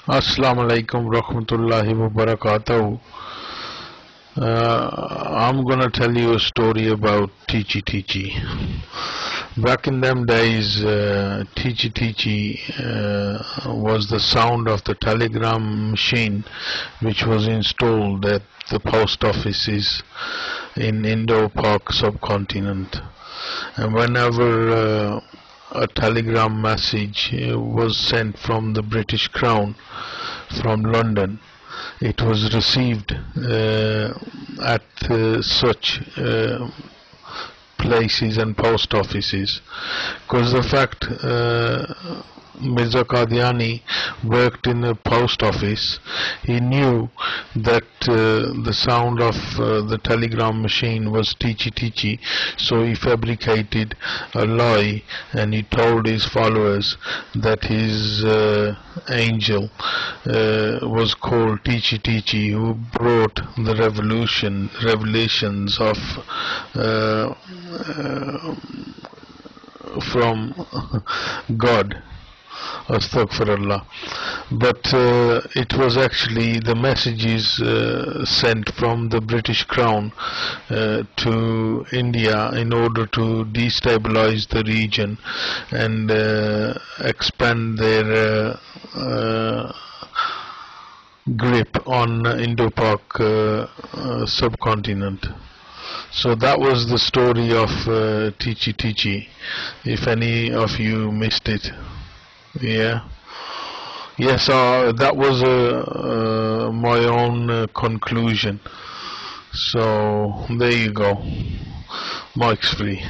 Assalamu alaikum rahmatullahi wa barakatuh. I'm gonna tell you a story about teechi. Back in them days, teechi was the sound of the telegram machine which was installed at the post offices in Indo-Pak subcontinent. And whenever a telegram message was sent from the British Crown from London, it was received at such places and post offices, because the fact Mirza Qadiani worked in a post office. He knew that the sound of the telegram machine was teechi, so he fabricated a lie and he told his followers that his angel was called teechi, who brought the revelations of from God. Astaghfirullah. But it was actually the messages sent from the British Crown to India in order to destabilize the region and expand their grip on Indo-Pak subcontinent. So that was the story of teechi, if any of you missed it. Yeah. Yes, that was my own conclusion. So there you go. Mike's free.